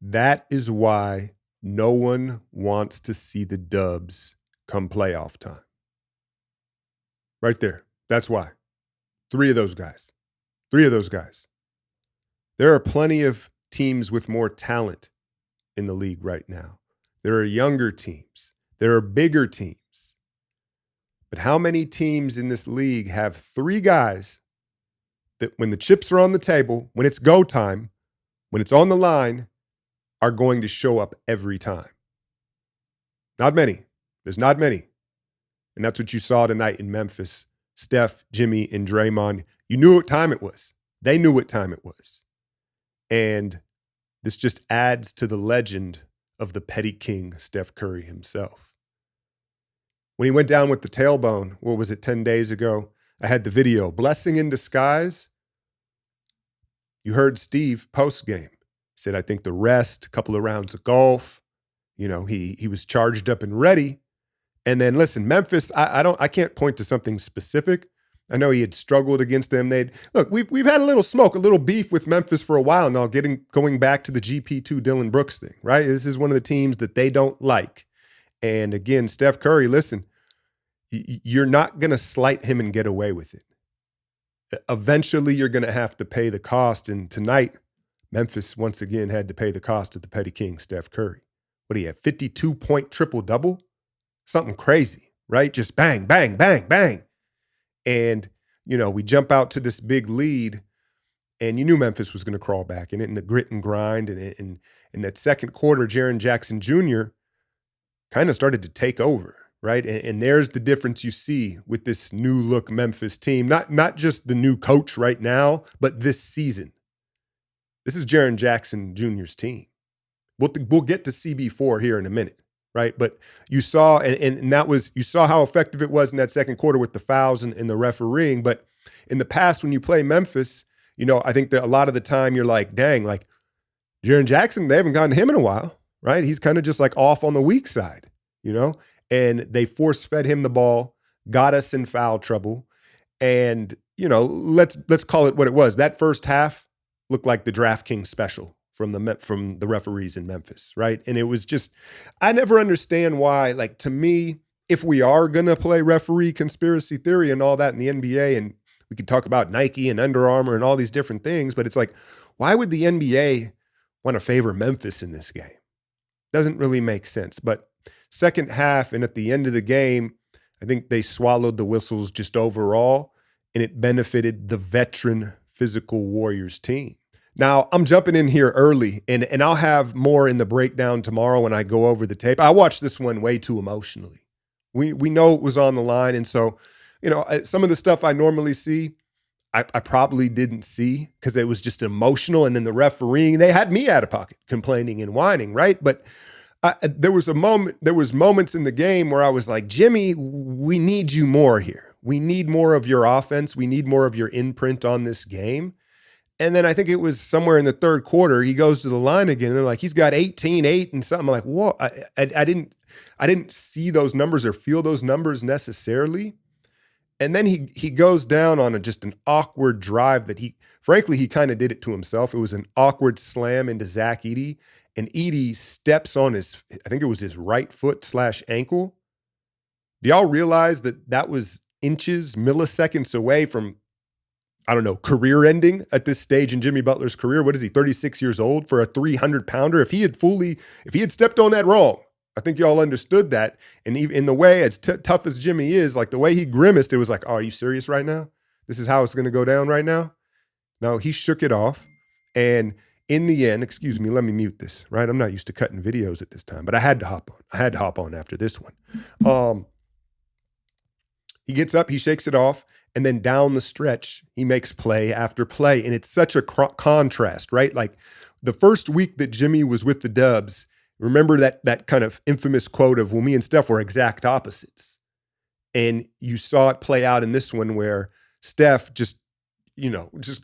That is why no one wants to see the Dubs come playoff time. Right there. That's why. Three of those guys. There are plenty of teams with more talent in the league right now. There are younger teams. There are bigger teams. But how many teams in this league have three guys that when the chips are on the table, when it's go time, when it's on the line, are going to show up every time? Not many. There's not many. And that's what you saw tonight in Memphis. Steph, Jimmy, and Draymond. You knew what time it was. They knew what time it was. And this just adds to the legend of the petty king, Steph Curry himself. When he went down with the tailbone, 10 days ago? I had the video, blessing in disguise. You heard Steve post-game. Said, I think the rest, a couple of rounds of golf, he was charged up and ready. And then listen, Memphis, I can't point to something specific. I know he had struggled against them. We've had a little smoke, a little beef with Memphis for a while now, going back to the GP2 Dylan Brooks thing, right? This is one of the teams that they don't like. And again, Steph Curry, listen, you're not going to slight him and get away with it. Eventually, you're going to have to pay the cost. And tonight, Memphis once again had to pay the cost of the petty king, Steph Curry. What do you have, 52-point triple-double? Something crazy, right? Just bang, bang, bang, bang. And, we jump out to this big lead, and you knew Memphis was going to crawl back in it, in the grit and grind. And in that second quarter, Jaren Jackson Jr. kind of started to take over, right? And there's the difference you see with this new look Memphis team. Not just the new coach right now, but this season. This is Jaren Jackson Jr.'s team. We'll get to CB4 here in a minute, right? But you saw, you saw how effective it was in that second quarter with the fouls and the refereeing. But in the past, when you play Memphis, I think that a lot of the time you're like, dang, like Jaren Jackson, they haven't gotten him in a while, right? He's kind of just like off on the weak side, and they force-fed him the ball, got us in foul trouble. And, let's call it what it was. That first half looked like the DraftKings special from the referees in Memphis, right? And it was just, I never understand why, like, to me, if we are going to play referee conspiracy theory and all that in the NBA, and we could talk about Nike and Under Armour and all these different things, but it's like, why would the NBA want to favor Memphis in this game? Doesn't really make sense. But second half and at the end of the game, I think they swallowed the whistles just overall, and it benefited the veteran physical Warriors team. Now, I'm jumping in here early, and I'll have more in the breakdown tomorrow when I go over the tape. I watched this one way too emotionally. We know it was on the line, and so, some of the stuff I normally see, I probably didn't see because it was just emotional, and then the refereeing, they had me out of pocket complaining and whining, right? But there was moments in the game where I was like, Jimmy, we need you more here. We need more of your offense. We need more of your imprint on this game. And then I think it was somewhere in the third quarter, he goes to the line again, and they're like, he's got 18, 8 and something. I'm like, whoa, I didn't see those numbers or feel those numbers necessarily. And then he goes down on just an awkward drive that he kind of did it to himself. It was an awkward slam into Zach Edey, and Edey steps on I think it was his right foot / ankle. Do y'all realize that was inches, milliseconds away from, career ending at this stage in Jimmy Butler's career? What is he, 36 years old for a 300-pounder? If he had stepped on that wrong, I think y'all understood that. And even in the way, as tough as Jimmy is, like the way he grimaced, it was like, oh, are you serious right now? This is how it's going to go down right now? No, he shook it off. And in the end, excuse me, let me mute this, right? I'm not used to cutting videos at this time, but I had to hop on. I had to hop on after this one. He gets up, he shakes it off, and then down the stretch, he makes play after play. And it's such a contrast, right? Like the first week that Jimmy was with the Dubs, remember that kind of infamous quote of, well, me and Steph were exact opposites. And you saw it play out in this one where Steph just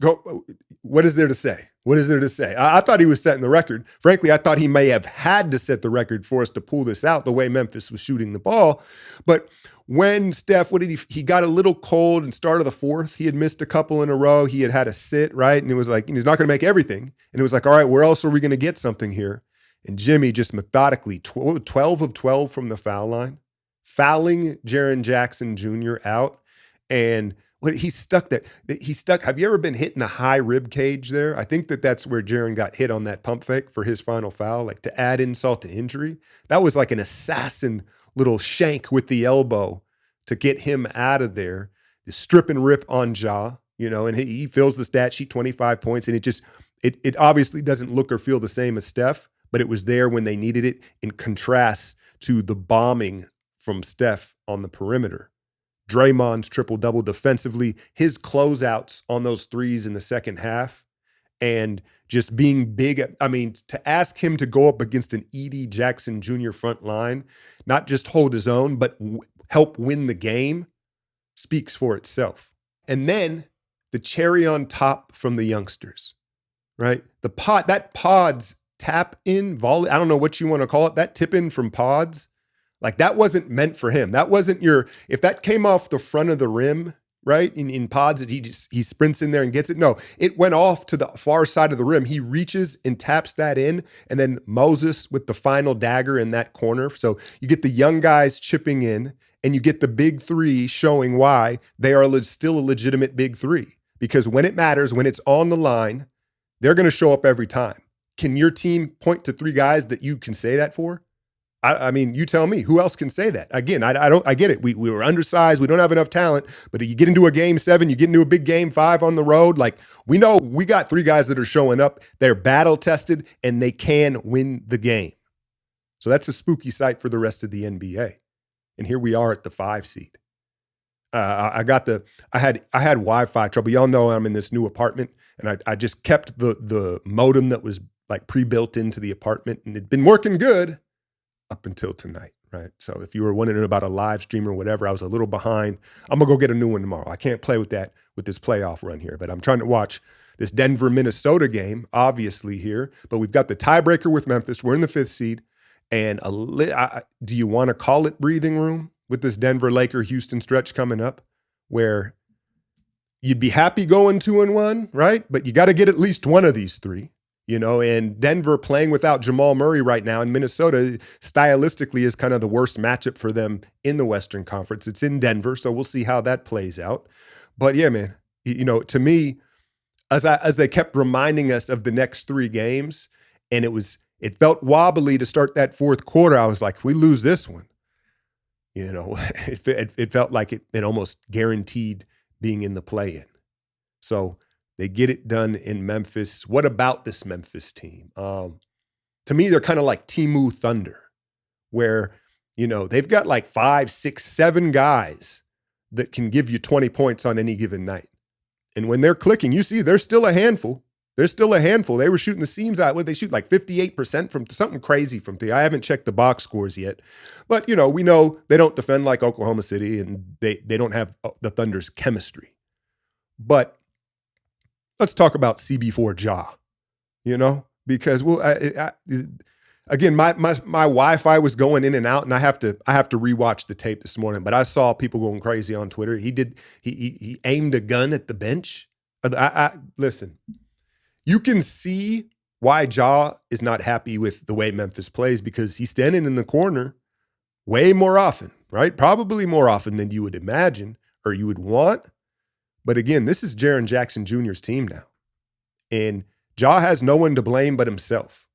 go, what is there to say? What is there to say? I thought he was setting the record. Frankly, I thought he may have had to set the record for us to pull this out the way Memphis was shooting the ball. But when Steph, he got a little cold and started the fourth. He had missed a couple in a row. He had a sit, right? And it was like, he's not going to make everything. And it was like, all right, where else are we going to get something here? And Jimmy just methodically, 12 of 12 from the foul line, fouling Jaren Jackson Jr. out. And he stuck. Have you ever been hit in the high rib cage there? I think that's where Jaren got hit on that pump fake for his final foul, like to add insult to injury. That was like an assassin little shank with the elbow to get him out of there. The strip and rip on Ja, and he fills the stat sheet, 25 points. And it obviously doesn't look or feel the same as Steph, but it was there when they needed it, in contrast to the bombing from Steph on the perimeter. Draymond's triple-double defensively, his closeouts on those threes in the second half, and just being big. I mean, to ask him to go up against an E.D. Jackson Jr. front line, not just hold his own, but help win the game, speaks for itself. And then the cherry on top from the youngsters, right? That Pods tap in volley, I don't know what you want to call it, that tip in from Pods, like that wasn't meant for him. That wasn't if that came off the front of the rim, right? In Pods, he sprints in there and gets it. No, it went off to the far side of the rim. He reaches and taps that in, and then Moses with the final dagger in that corner. So you get the young guys chipping in, and you get the big three showing why they are still a legitimate big three. Because when it matters, when it's on the line, they're going to show up every time. Can your team point to three guys that you can say that for? I mean, you tell me, who else can say that? Again, I get it. We were undersized. We don't have enough talent, but you get into a game 7, you get into a big game 5 on the road. Like, we know we got three guys that are showing up. They're battle tested and they can win the game. So that's a spooky sight for the rest of the NBA. And here we are at the 5 seed. I had Wi-Fi trouble. Y'all know I'm in this new apartment, and I just kept the modem that was like pre-built into the apartment, and it'd been working good up until tonight, right? So if you were wondering about a live stream or whatever, I was a little behind. I'm gonna go get a new one tomorrow. I can't play with that with this playoff run here, but I'm trying to watch this Denver-Minnesota game, obviously here. But we've got the tiebreaker with Memphis. We're in the 5th seed, and do you want to call it breathing room with this Denver-Laker-Houston stretch coming up, where you'd be happy going 2-1, right? But you got to get at least one of these three. And Denver playing without Jamal Murray right now, and Minnesota stylistically is kind of the worst matchup for them in the Western Conference. It's in Denver, so we'll see how that plays out. But yeah, man, to me, as they kept reminding us of the next 3 games, and it felt wobbly to start that 4th quarter. I was like, if we lose this one, it felt like it almost guaranteed being in the play-in. So they get it done in Memphis. What about this Memphis team? To me, they're kind of like Timu Thunder, where, they've got like 5, 6, 7 guys that can give you 20 points on any given night. And when they're clicking, you see, they're still a handful. They were shooting the seams out. What did they shoot? Like 58% from something crazy from 3. I haven't checked the box scores yet. But, we know they don't defend like Oklahoma City, and they don't have the Thunder's chemistry. But let's talk about CB4 Ja, because again, my Wi-Fi was going in and out, and I have to rewatch the tape this morning. But I saw people going crazy on Twitter. He aimed a gun at the bench. Listen, you can see why Ja is not happy with the way Memphis plays, because he's standing in the corner way more often, right? Probably more often than you would imagine or you would want. But again, this is Jaren Jackson Jr.'s team now. And Ja has no one to blame but himself.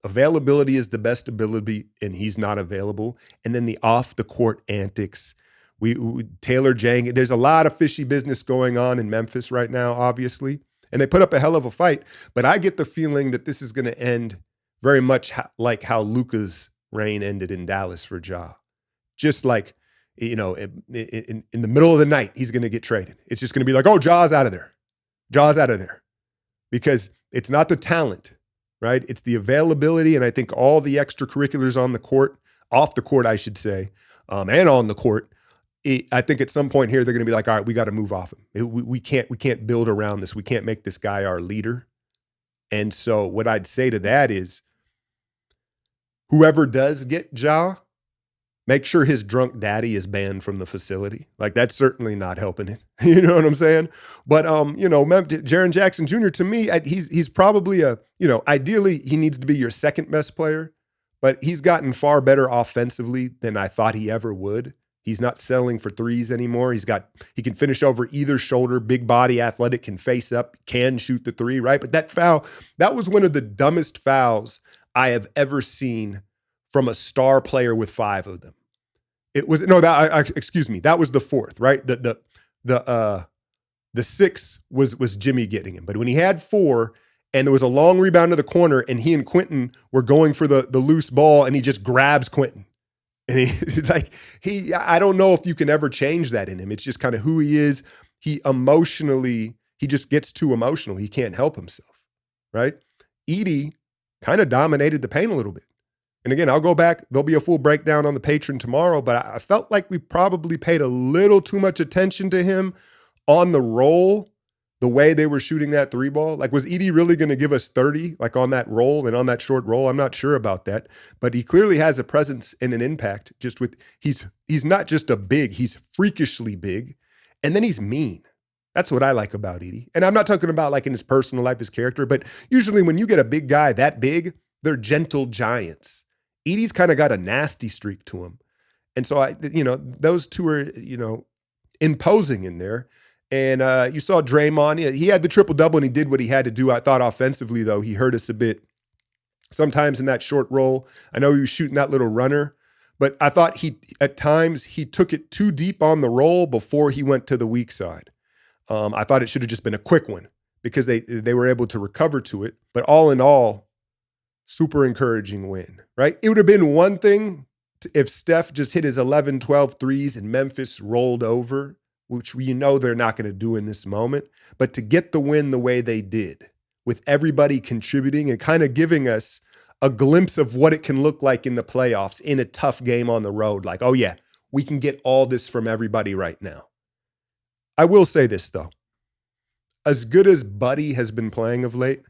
Availability is the best ability, and he's not available. And then the off-the-court antics. Taylor Jang, there's a lot of fishy business going on in Memphis right now, obviously. And they put up a hell of a fight. But I get the feeling that this is going to end very much like how Luka's reign ended in Dallas for Ja. Just like, in the middle of the night, he's going to get traded. It's just going to be like, oh, Ja's out of there. Ja's out of there. Because it's not the talent, right? It's the availability, and I think all the extracurriculars on the court, off the court, I should say, and on the court. I think at some point here, they're going to be like, all right, we got to move off him. We can't build around this. We can't make this guy our leader. And so what I'd say to that is, whoever does get Ja, make sure his drunk daddy is banned from the facility. Like, that's certainly not helping it. You know what I'm saying? But, Jaren Jackson Jr., to me, he's probably ideally he needs to be your second best player, but he's gotten far better offensively than I thought he ever would. He's not settling for threes anymore. He can finish over either shoulder, big body, athletic, can face up, can shoot the three, right? But that foul, that was one of the dumbest fouls I have ever seen from a star player with 5 of them. It was that was the fourth, right? The 6 was Jimmy getting him. But when he had 4 and there was a long rebound to the corner and he and Quentin were going for the loose ball and he just grabs Quentin. And I don't know if you can ever change that in him. It's just kind of who he is. He just gets too emotional. He can't help himself, right? Edey kind of dominated the paint a little bit. And again, I'll go back. There'll be a full breakdown on the Patreon tomorrow, but I felt like we probably paid a little too much attention to him on the roll, the way they were shooting that 3 ball. Like, was Edey really going to give us 30, like on that roll and on that short roll? I'm not sure about that, but he clearly has a presence and an impact he's not just a big, he's freakishly big. And then he's mean. That's what I like about Edey. And I'm not talking about like in his personal life, his character, but usually when you get a big guy that big, they're gentle giants. Edey's kind of got a nasty streak to him. And so those two are, imposing in there. And you saw Draymond, he had the triple-double and he did what he had to do. I thought offensively, though, he hurt us a bit. Sometimes in that short roll, I know he was shooting that little runner, but I thought at times he took it too deep on the roll before he went to the weak side. I thought it should have just been a quick one because they were able to recover to it. But all in all, super encouraging win, right? It would have been one thing if Steph just hit his 11, 12 threes and Memphis rolled over, which they're not going to do in this moment. But to get the win the way they did, with everybody contributing and kind of giving us a glimpse of what it can look like in the playoffs in a tough game on the road. Like, oh yeah, we can get all this from everybody right now. I will say this, though. As good as Buddy has been playing of late,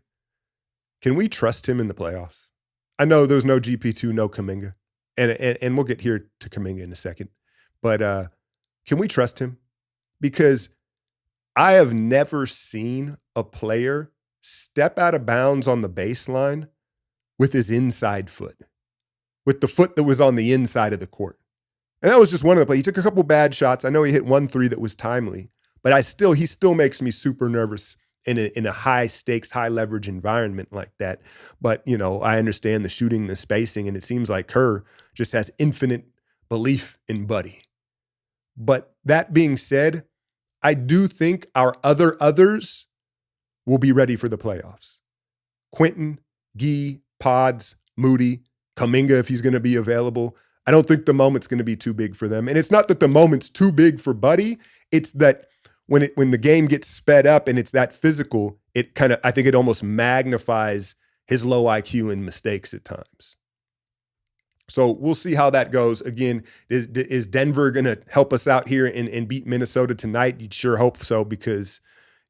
can we trust him in the playoffs? I know there's no GP2, no Kuminga, and we'll get here to Kuminga in a second. But can we trust him? Because I have never seen a player step out of bounds on the baseline with his inside foot, with the foot that was on the inside of the court. And that was just one of the plays. He took a couple bad shots. I know he hit 1 3 that was timely, but he still makes me super nervous in a high stakes, high leverage environment like that. But, I understand the shooting, the spacing, and it seems like Kerr just has infinite belief in Buddy. But that being said, I do think our others will be ready for the playoffs. Quentin, Gee, Pods, Moody, Kuminga, if he's going to be available. I don't think the moment's going to be too big for them. And it's not that the moment's too big for Buddy. It's that when the game gets sped up and it's that physical, I think it almost magnifies his low IQ and mistakes at times. So we'll see how that goes. Again, is Denver going to help us out here and beat Minnesota tonight? You'd sure hope so because,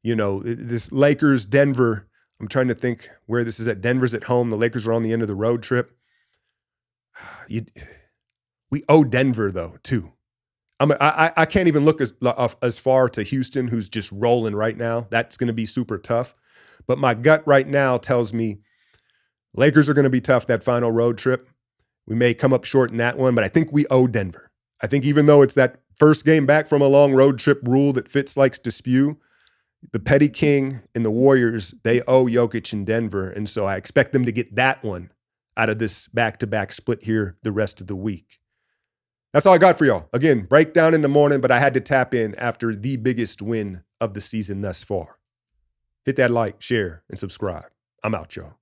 this Lakers-Denver, I'm trying to think where this is at. Denver's at home. The Lakers are on the end of the road trip. We owe Denver, though, too. I can't even look as far to Houston, who's just rolling right now. That's going to be super tough. But my gut right now tells me Lakers are going to be tough that final road trip. We may come up short in that one, but I think we owe Denver. I think even though it's that first game back from a long road trip rule that Fitz likes to spew, the Petty King and the Warriors, they owe Jokic in Denver. And so I expect them to get that one out of this back-to-back split here the rest of the week. That's all I got for y'all. Again, breakdown in the morning, but I had to tap in after the biggest win of the season thus far. Hit that like, share, and subscribe. I'm out, y'all.